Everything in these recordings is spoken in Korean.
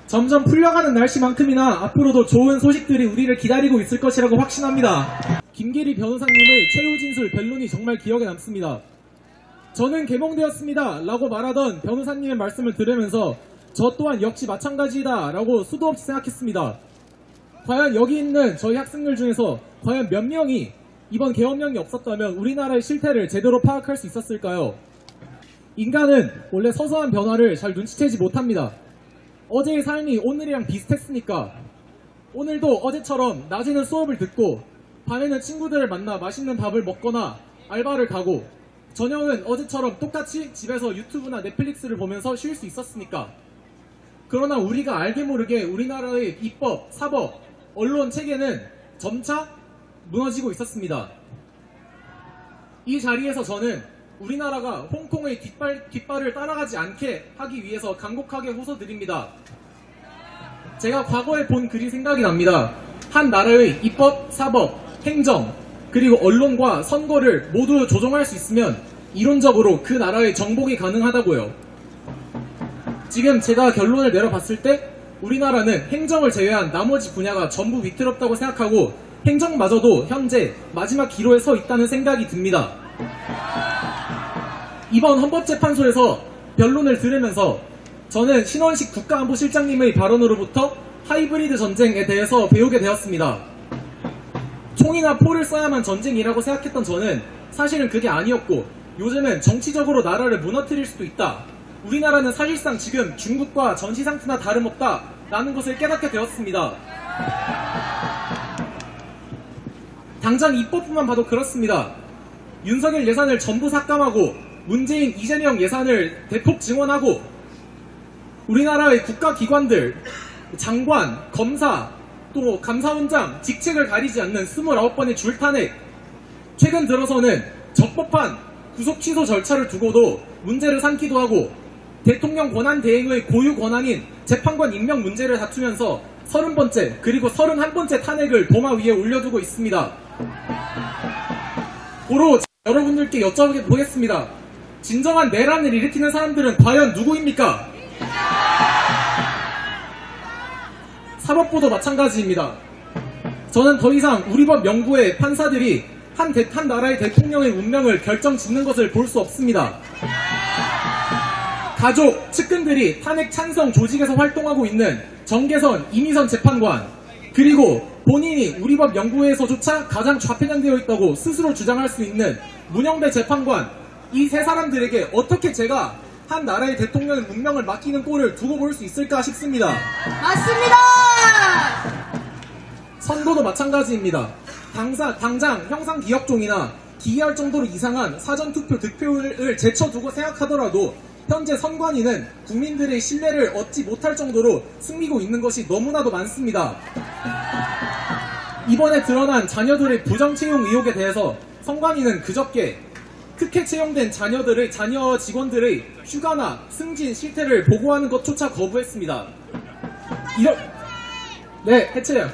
점점 풀려가는 날씨만큼이나 앞으로도 좋은 소식들이 우리를 기다리고 있을 것이라고 확신합니다. 김기리 변호사님의 최후 진술 변론이 정말 기억에 남습니다. 저는 개몽되었습니다 라고 말하던 변호사님의 말씀을 들으면서 저 또한 역시 마찬가지다 라고 수도 없이 생각했습니다. 과연 여기 있는 저희 학생들 중에서 과연 몇 명이 이번 계엄령이 없었다면 우리나라의 실태를 제대로 파악할 수 있었을까요? 인간은 원래 서서한 변화를 잘 눈치채지 못합니다. 어제의 삶이 오늘이랑 비슷했으니까 오늘도 어제처럼 낮에는 수업을 듣고 밤에는 친구들을 만나 맛있는 밥을 먹거나 알바를 가고 저녁은 어제처럼 똑같이 집에서 유튜브나 넷플릭스를 보면서 쉴 수 있었으니까. 그러나 우리가 알게 모르게 우리나라의 입법, 사법, 언론 체계는 점차 무너지고 있었습니다. 이 자리에서 저는 우리나라가 홍콩의 뒷발을 따라가지 않게 하기 위해서 간곡하게 호소드립니다. 제가 과거에 본 글이 생각이 납니다. 한 나라의 입법, 사법, 행정, 그리고 언론과 선거를 모두 조정할 수 있으면 이론적으로 그 나라의 정복이 가능하다고요. 지금 제가 결론을 내려봤을 때 우리나라는 행정을 제외한 나머지 분야가 전부 위태롭다고 생각하고 행정마저도 현재 마지막 기로에 서 있다는 생각이 듭니다. 이번 헌법재판소에서 변론을 들으면서 저는 신원식 국가안보실장님의 발언으로부터 하이브리드 전쟁에 대해서 배우게 되었습니다. 총이나 포를 써야만 전쟁이라고 생각했던 저는 사실은 그게 아니었고 요즘은 정치적으로 나라를 무너뜨릴 수도 있다. 우리나라는 사실상 지금 중국과 전시상태나 다름없다 라는 것을 깨닫게 되었습니다. 당장 입법부만 봐도 그렇습니다. 윤석열 예산을 전부 삭감하고 문재인, 이재명 예산을 대폭 증원하고 우리나라의 국가기관들, 장관, 검사, 또 감사원장 직책을 가리지 않는 29번의 줄탄핵, 최근 들어서는 적법한 구속 취소 절차를 두고도 문제를 삼기도 하고 대통령 권한 대행의 고유 권한인 재판관 임명 문제를 다투면서 30번째 그리고 31번째 탄핵을 도마 위에 올려두고 있습니다. 고로 여러분들께 여쭤보겠습니다. 진정한 내란을 일으키는 사람들은 과연 누구입니까? 사법부도 마찬가지입니다. 저는 더 이상 우리 법 연구의 판사들이 한 나라의 대통령의 운명을 결정짓는 것을 볼 수 없습니다. 가족, 측근들이 탄핵 찬성 조직에서 활동하고 있는 정계선, 이미선 재판관, 그리고 본인이 우리 법 연구회에서조차 가장 좌편향되어 있다고 스스로 주장할 수 있는 문영배 재판관, 이 세 사람들에게 어떻게 제가 한 나라의 대통령의 운명을 맡기는 꼴을 두고 볼 수 있을까 싶습니다. 맞습니다! 선거도 마찬가지입니다. 당장 형상기억종이나 기이할 정도로 이상한 사전투표 득표를 제쳐두고 생각하더라도 현재 선관위는 국민들의 신뢰를 얻지 못할 정도로 숨기고 있는 것이 너무나도 많습니다. 이번에 드러난 자녀들의 부정채용 의혹에 대해서 선관위는 그저께 특혜 채용된 자녀 직원들의 휴가나 승진 실태를 보고하는 것조차 거부했습니다. 해체요.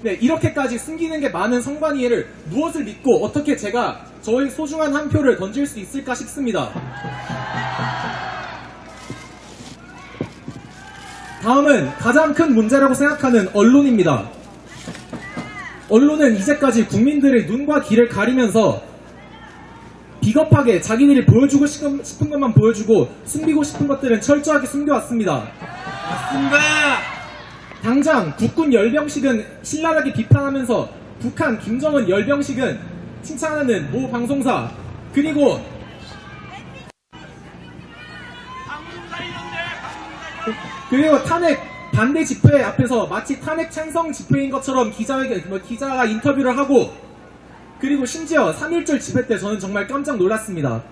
이렇게까지 숨기는 게 많은 선관위를 무엇을 믿고 어떻게 제가 저의 소중한 한 표를 던질 수 있을까 싶습니다. 다음은 가장 큰 문제라고 생각하는 언론입니다. 언론은 이제까지 국민들의 눈과 귀를 가리면서 비겁하게 자기들이 보여주고 싶은 것만 보여주고 숨기고 싶은 것들은 철저하게 숨겨왔습니다. 맞습니다. 당장 국군 열병식은 신랄하게 비판하면서 북한 김정은 열병식은 칭찬하는 모 방송사, 그리고 탄핵 반대 집회 앞에서 마치 탄핵 찬성 집회인 것처럼 기자가 인터뷰를 하고, 그리고 심지어 3.1절 집회 때 저는 정말 깜짝 놀랐습니다.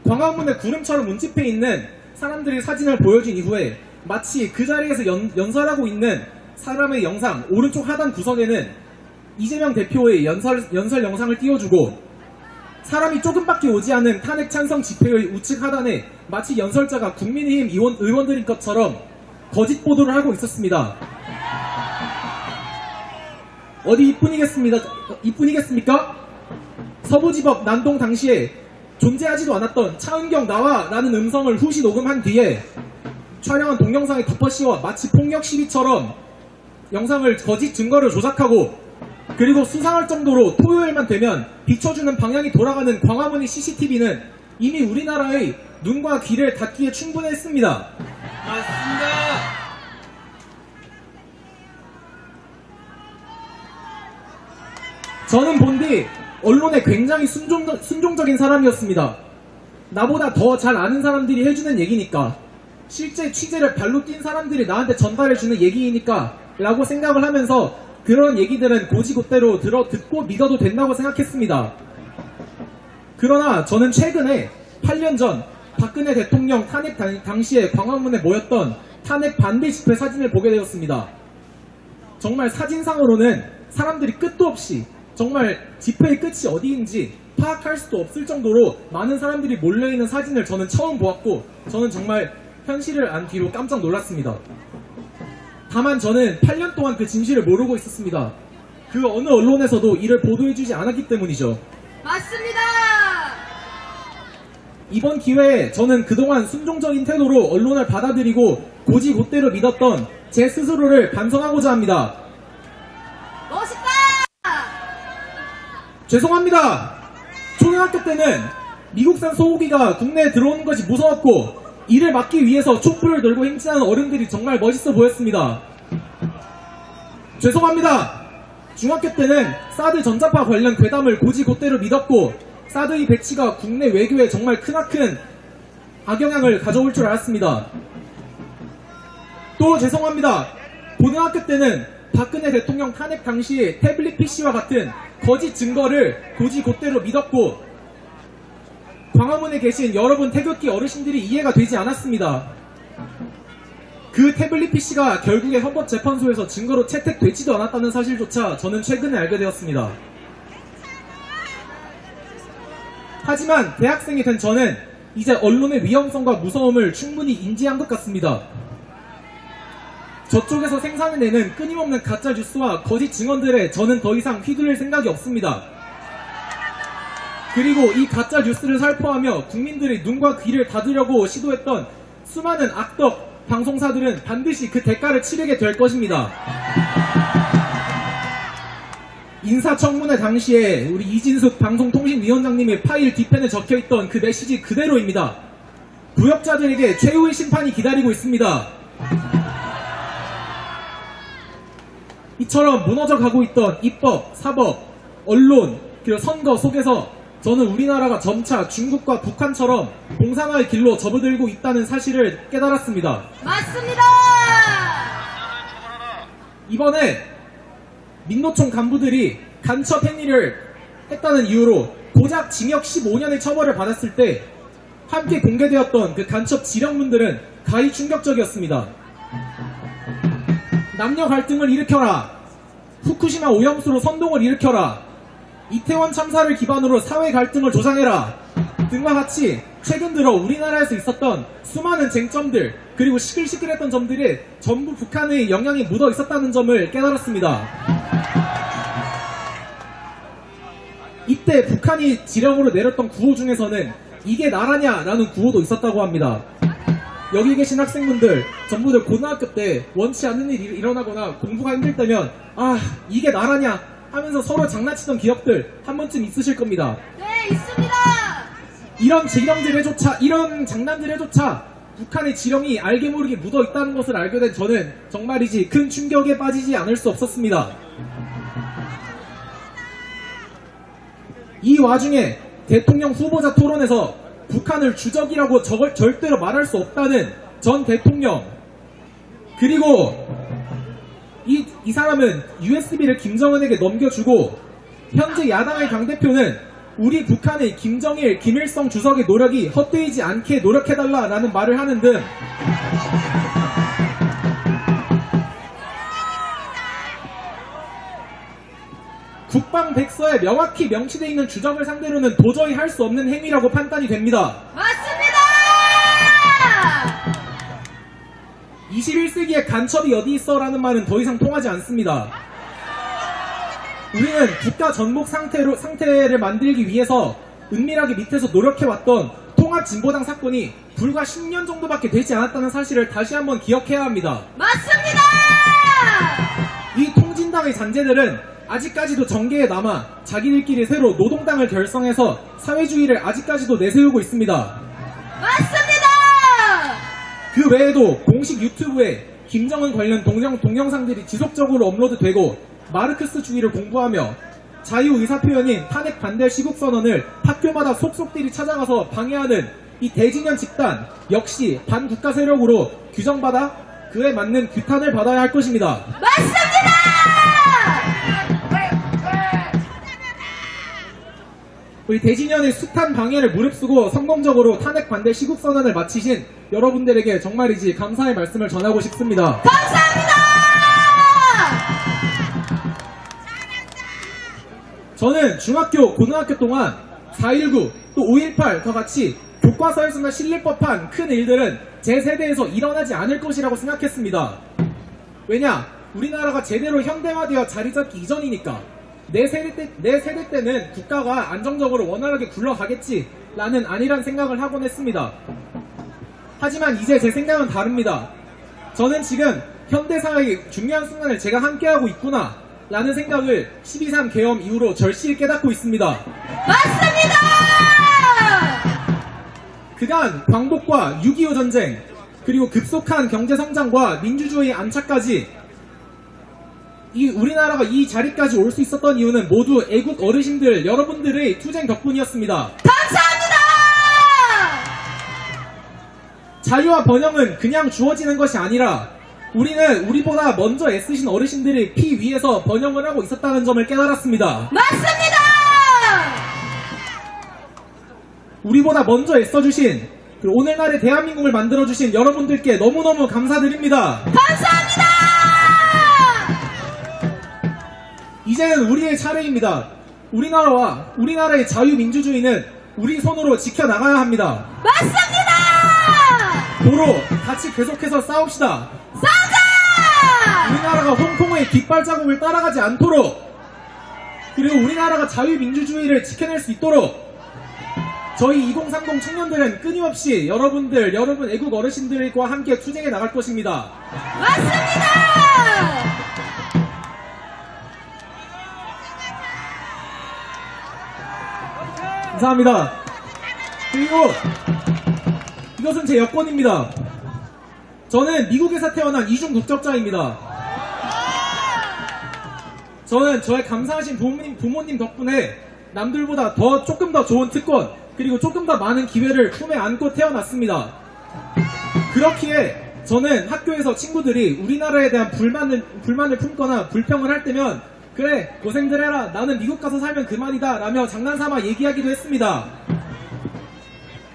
광화문에 구름처럼 운집해 있는 사람들의 사진을 보여준 이후에 마치 그 자리에서 연설하고 있는 사람의 영상 오른쪽 하단 구석에는 이재명 대표의 연설 영상을 띄워주고, 사람이 조금밖에 오지 않은 탄핵 찬성 집회의 우측 하단에 마치 연설자가 국민의힘 의원들인 것처럼 거짓 보도를 하고 있었습니다. 어디 이뿐이겠습니까? 서부지법 난동 당시에 존재하지도 않았던 차은경 나와 라는 음성을 후시 녹음한 뒤에 촬영한 동영상에 덮어씌워 마치 폭력 시비처럼 영상을 거짓 증거를 조작하고, 그리고 수상할 정도로 토요일만 되면 비춰주는 방향이 돌아가는 광화문의 CCTV는 이미 우리나라의 눈과 귀를 닫기에 충분했습니다. 맞습니다. 저는 본디 언론에 굉장히 순종적인 사람이었습니다. 나보다 더 잘 아는 사람들이 해주는 얘기니까, 실제 취재를 발로 뛴 사람들이 나한테 전달해주는 얘기이니까 라고 생각을 하면서 그런 얘기들은 고지곳대로 듣고 믿어도 된다고 생각했습니다. 그러나 저는 최근에 8년 전 박근혜 대통령 탄핵 당시에 광화문에 모였던 탄핵 반대 집회 사진을 보게 되었습니다. 정말 사진상으로는 사람들이 끝도 없이, 정말 집회의 끝이 어디인지 파악할 수도 없을 정도로 많은 사람들이 몰려있는 사진을 저는 처음 보았고, 저는 정말 현실을 안 뒤로 깜짝 놀랐습니다. 다만 저는 8년 동안 그 진실을 모르고 있었습니다. 그 어느 언론에서도 이를 보도해주지 않았기 때문이죠. 맞습니다. 이번 기회에 저는 그동안 순종적인 태도로 언론을 받아들이고 고지곳대로 믿었던 제 스스로를 반성하고자 합니다. 멋있다. 죄송합니다. 초등학교 때는 미국산 소고기가 국내에 들어오는 것이 무서웠고, 이를 막기 위해서 촛불을 들고 행진하는 어른들이 정말 멋있어 보였습니다. 죄송합니다. 중학교 때는 사드 전자파 관련 괴담을 고지곳대로 믿었고, 사드의 배치가 국내 외교에 정말 크나큰 악영향을 가져올 줄 알았습니다. 또 죄송합니다. 고등학교 때는 박근혜 대통령 탄핵 당시 태블릿 PC와 같은 거짓 증거를 고지곳대로 믿었고, 광화문에 계신 여러분 태극기 어르신들이 이해가 되지 않았습니다. 그 태블릿 PC가 결국에 헌법재판소에서 증거로 채택되지도 않았다는 사실조차 저는 최근에 알게 되었습니다. 하지만 대학생이 된 저는 이제 언론의 위험성과 무서움을 충분히 인지한 것 같습니다. 저쪽에서 생산해내는 끊임없는 가짜 뉴스와 거짓 증언들에 저는 더 이상 휘둘릴 생각이 없습니다. 그리고 이 가짜 뉴스를 살포하며 국민들의 눈과 귀를 닫으려고 시도했던 수많은 악덕 방송사들은 반드시 그 대가를 치르게 될 것입니다. 인사청문회 당시에 우리 이진숙 방송통신위원장님의 파일 뒤편에 적혀있던 그 메시지 그대로입니다. 부역자들에게 최후의 심판이 기다리고 있습니다. 이처럼 무너져가고 있던 입법, 사법, 언론, 그리고 선거 속에서 저는 우리나라가 점차 중국과 북한처럼 공산화의 길로 접어들고 있다는 사실을 깨달았습니다. 맞습니다. 이번에 민노총 간부들이 간첩 행위를 했다는 이유로 고작 징역 15년의 처벌을 받았을 때 함께 공개되었던 그 간첩 지령문들은 가히 충격적이었습니다. 남녀 갈등을 일으켜라, 후쿠시마 오염수로 선동을 일으켜라, 이태원 참사를 기반으로 사회 갈등을 조장해라 등과 같이 최근 들어 우리나라에서 있었던 수많은 쟁점들, 그리고 시끌시끌했던 점들이 전부 북한의 영향이 묻어 있었다는 점을 깨달았습니다. 이때 북한이 지령으로 내렸던 구호 중에서는 이게 나라냐라는 구호도 있었다고 합니다. 여기 계신 학생분들 전부들 고등학교 때 원치 않는 일이 일어나거나 공부가 힘들 때면 아 이게 나라냐 하면서 서로 장난치던 기억들 한 번쯤 있으실 겁니다. 네, 있습니다. 이런 지령들에조차, 이런 장난들에조차 북한의 지령이 알게 모르게 묻어 있다는 것을 알게 된 저는 정말이지 큰 충격에 빠지지 않을 수 없었습니다. 이 와중에 대통령 후보자 토론에서 북한을 주적이라고 절대로 말할 수 없다는 전 대통령, 그리고 이 사람은 USB를 김정은에게 넘겨주고 현재 야당의 당대표는 우리 북한의 김정일, 김일성 주석의 노력이 헛되이지 않게 노력해달라라는 말을 하는 등 국방백서에 명확히 명시되어 있는 주적을 상대로는 도저히 할 수 없는 행위라고 판단이 됩니다. 맞습니다. 21세기에 간첩이 어디 있어 라는 말은 더 이상 통하지 않습니다. 우리는 국가 전복 상태를 만들기 위해서 은밀하게 밑에서 노력해왔던 통합진보당 사건이 불과 10년 정도밖에 되지 않았다는 사실을 다시 한번 기억해야 합니다. 맞습니다! 이 통진당의 잔재들은 아직까지도 정계에 남아 자기들끼리 새로 노동당을 결성해서 사회주의를 아직까지도 내세우고 있습니다. 맞습니다! 그 외에도 공식 유튜브에 김정은 관련 동영상들이 지속적으로 업로드되고 마르크스주의를 공부하며 자유의사표현인 탄핵 반대 시국선언을 학교마다 속속들이 찾아가서 방해하는 이 대진연 집단 역시 반국가 세력으로 규정받아 그에 맞는 규탄을 받아야 할 것입니다. 맞습니다! 우리 대진연의 숱한 방해를 무릅쓰고 성공적으로 탄핵 반대 시국선언을 마치신 여러분들에게 정말이지 감사의 말씀을 전하고 싶습니다. 감사합니다! 저는 중학교, 고등학교 동안 4.19, 또 5.18과 같이 교과서에서나 실릴 법한 큰 일들은 제 세대에서 일어나지 않을 것이라고 생각했습니다. 왜냐? 우리나라가 제대로 현대화되어 자리 잡기 이전이니까 내 세대 때는 국가가 안정적으로 원활하게 굴러가겠지라는 안일한 생각을 하곤 했습니다. 하지만 이제 제 생각은 다릅니다. 저는 지금 현대사회의 중요한 순간을 제가 함께하고 있구나 라는 생각을 12.3 계엄 이후로 절실히 깨닫고 있습니다. 맞습니다! 그간 광복과 6.25 전쟁, 그리고 급속한 경제성장과 민주주의 안착까지 우리나라가 이 자리까지 올 수 있었던 이유는 모두 애국 어르신들 여러분들의 투쟁 덕분이었습니다. 감사합니다! 자유와 번영은 그냥 주어지는 것이 아니라 우리는 우리보다 먼저 애쓰신 어르신들이 피 위에서 번영을 하고 있었다는 점을 깨달았습니다. 맞습니다! 우리보다 먼저 애써주신 그리고 오늘날의 대한민국을 만들어주신 여러분들께 너무너무 감사드립니다. 감사합니다! 이제는 우리의 차례입니다. 우리나라와 우리나라의 자유민주주의는 우리 손으로 지켜나가야 합니다. 맞습니다! 도로 같이 계속해서 싸웁시다. 싸우자! 우리나라가 홍콩의 깃발 자국을 따라가지 않도록 그리고 우리나라가 자유민주주의를 지켜낼 수 있도록 저희 2030 청년들은 끊임없이 여러분 애국 어르신들과 함께 투쟁해 나갈 것입니다. 맞습니다! 감사합니다. 그리고 이것은 제 여권입니다. 저는 미국에서 태어난 이중 국적자입니다. 저는 저의 감사하신 부모님 덕분에 남들보다 조금 더 좋은 특권 그리고 조금 더 많은 기회를 품에 안고 태어났습니다. 그렇기에 저는 학교에서 친구들이 우리나라에 대한 불만을 품거나 불평을 할 때면 그래 고생들 해라 나는 미국 가서 살면 그만이다 라며 장난삼아 얘기하기도 했습니다.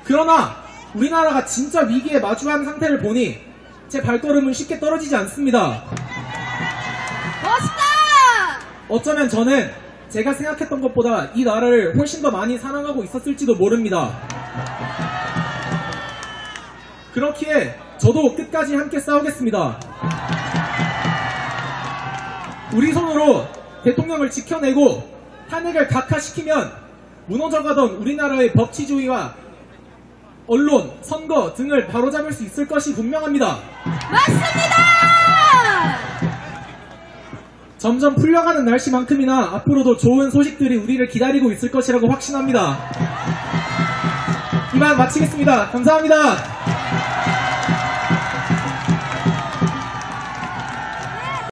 그러나 우리나라가 진짜 위기에 마주한 상태를 보니 제 발걸음은 쉽게 떨어지지 않습니다. 멋있다! 어쩌면 저는 제가 생각했던 것보다 이 나라를 훨씬 더 많이 사랑하고 있었을지도 모릅니다. 그렇기에 저도 끝까지 함께 싸우겠습니다. 우리 손으로 대통령을 지켜내고 탄핵을 각하시키면 무너져가던 우리나라의 법치주의와 언론, 선거 등을 바로잡을 수 있을 것이 분명합니다. 맞습니다! 점점 풀려가는 날씨만큼이나 앞으로도 좋은 소식들이 우리를 기다리고 있을 것이라고 확신합니다. 이만 마치겠습니다. 감사합니다.